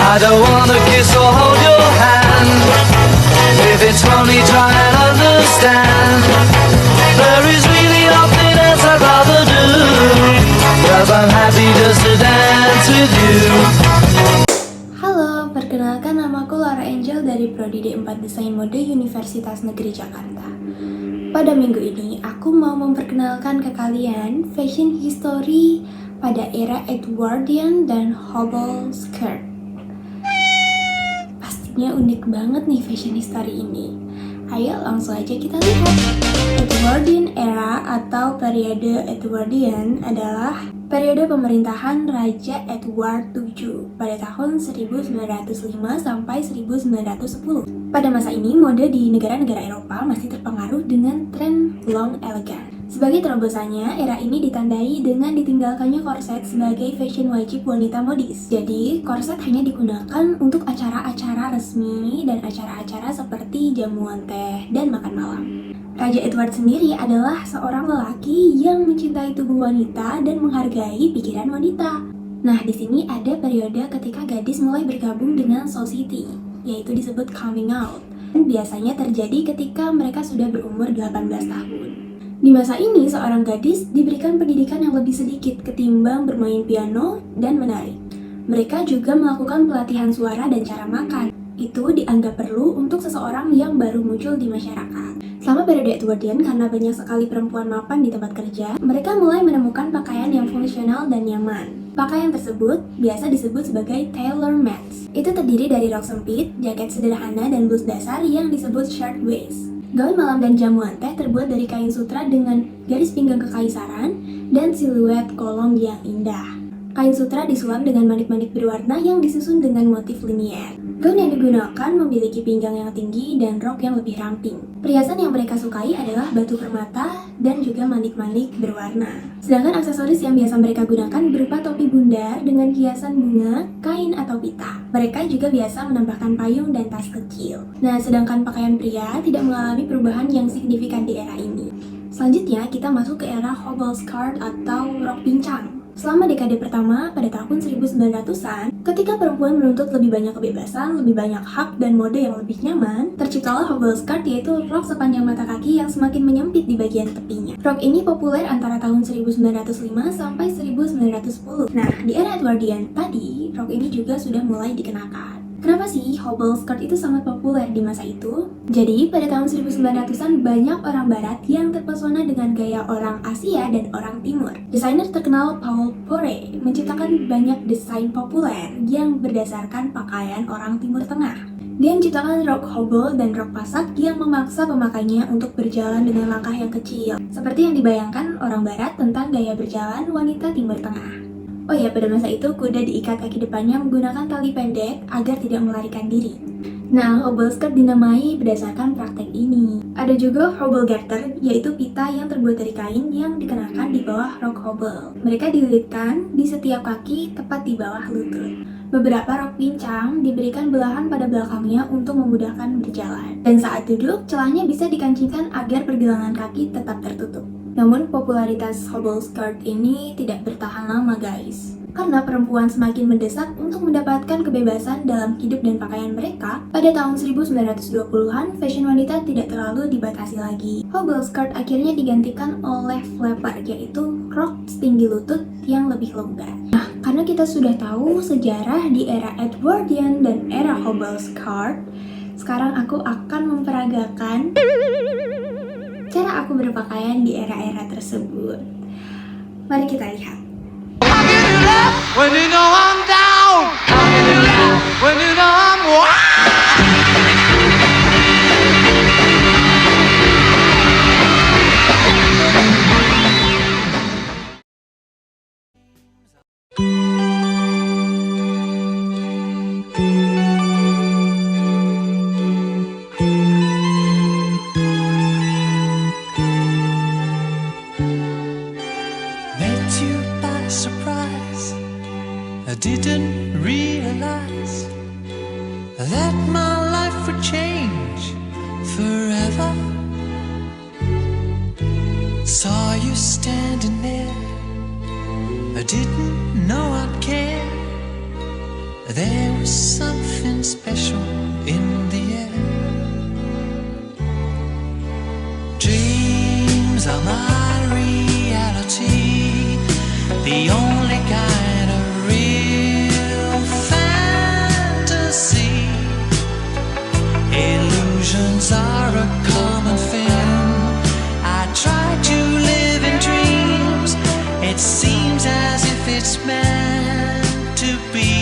I don't wanna kiss or hold your hand. If it's funny, try and understand. There is really nothing else I'd rather do, 'cause I'm happy just to dance with you. Halo, perkenalkan namaku Laura Angel dari Prodi D4 Desain Mode Universitas Negeri Jakarta. Pada minggu ini, aku mau memperkenalkan ke kalian fashion history pada era Edwardian dan Hobble skirt. Pastinya unik banget nih fashion history ini. Ayo langsung aja kita lihat. Edwardian era atau periode Edwardian adalah periode pemerintahan Raja Edward VII pada tahun 1905 sampai 1910. Pada masa ini, mode di negara-negara Eropa masih terpengaruh dengan tren long elegan. Sebagai terobosannya, era ini ditandai dengan ditinggalkannya korset sebagai fashion wajib wanita modis. Jadi, korset hanya digunakan untuk acara-acara resmi dan acara-acara seperti jamuan teh dan makan malam. Raja Edward sendiri adalah seorang lelaki yang mencintai tubuh wanita dan menghargai pikiran wanita. Nah, di sini ada periode ketika gadis mulai bergabung dengan society, yaitu disebut coming out. Dan biasanya terjadi ketika mereka sudah berumur 18 tahun. Di masa ini, seorang gadis diberikan pendidikan yang lebih sedikit ketimbang bermain piano dan menari. Mereka juga melakukan pelatihan suara dan cara makan. Itu dianggap perlu untuk seseorang yang baru muncul di masyarakat. Selama periode Edwardian, karena banyak sekali perempuan mapan di tempat kerja, mereka mulai menemukan pakaian yang fungsional dan nyaman. Pakaian tersebut biasa disebut sebagai tailor-made. Itu terdiri dari rok sempit, jaket sederhana, dan blus dasar yang disebut shirt waist. Gaun malam dan jamuan teh terbuat dari kain sutra dengan garis pinggang kekaisaran dan siluet kolom yang indah. Kain sutra disulam dengan manik-manik berwarna yang disusun dengan motif linier. Gaun yang digunakan memiliki pinggang yang tinggi dan rok yang lebih ramping. Perhiasan yang mereka sukai adalah batu permata dan juga manik-manik berwarna. Sedangkan aksesoris yang biasa mereka gunakan berupa topi bundar dengan hiasan bunga, kain atau pita. Mereka juga biasa menambahkan payung dan tas kecil. Nah, sedangkan pakaian pria tidak mengalami perubahan yang signifikan di era ini. Selanjutnya, kita masuk ke era Hobble skirt atau rok pincang. Selama dekade pertama pada tahun 1900-an, ketika perempuan menuntut lebih banyak kebebasan, lebih banyak hak, dan mode yang lebih nyaman, terciptalah Hobble skirt, yaitu rok sepanjang mata kaki yang semakin menyempit di bagian tepinya. Rok ini populer antara tahun 1905 sampai 1910. Nah, di era Edwardian tadi, rok ini juga sudah mulai dikenakan. Kenapa sih Hobble skirt itu sangat populer di masa itu? Jadi, pada tahun 1900-an banyak orang barat yang terpesona dengan gaya orang Asia dan orang Timur. Desainer terkenal Paul Poret menciptakan banyak desain populer yang berdasarkan pakaian orang Timur Tengah. Dia menciptakan rok hobble dan rok pasak yang memaksa pemakainya untuk berjalan dengan langkah yang kecil, seperti yang dibayangkan orang barat tentang gaya berjalan wanita Timur Tengah. Oh ya, pada masa itu kuda diikat kaki depannya menggunakan tali pendek agar tidak melarikan diri. Nah, hobble skirt dinamai berdasarkan praktek ini. Ada juga hobble garter, yaitu pita yang terbuat dari kain yang dikenakan di bawah rok hobble. Mereka dililitkan di setiap kaki tepat di bawah lutut. Beberapa rok pincang diberikan belahan pada belakangnya untuk memudahkan berjalan. Dan saat duduk, celahnya bisa dikancingkan agar pergelangan kaki tetap tertutup. Namun popularitas hobble skirt ini tidak bertahan lama guys. Karena perempuan semakin mendesak untuk mendapatkan kebebasan dalam hidup dan pakaian mereka, pada tahun 1920-an fashion wanita tidak terlalu dibatasi lagi. Hobble skirt akhirnya digantikan oleh flapper, yaitu rok setinggi lutut yang lebih longgar. Nah, karena kita sudah tahu sejarah di era Edwardian dan era hobble skirt, sekarang aku akan memperagakan cara aku berpakaian di era-era tersebut. Mari kita lihat. When you know I'm down, when you know I'm wild. Met you by surprise. I didn't realize that my life would change forever. Saw you standing there, I didn't know I'd care. There was something special in the air. Dreams are my reality, the only kind of real fantasy. Illusions are a common thing. I try to live in dreams. It seems as if it's meant to be.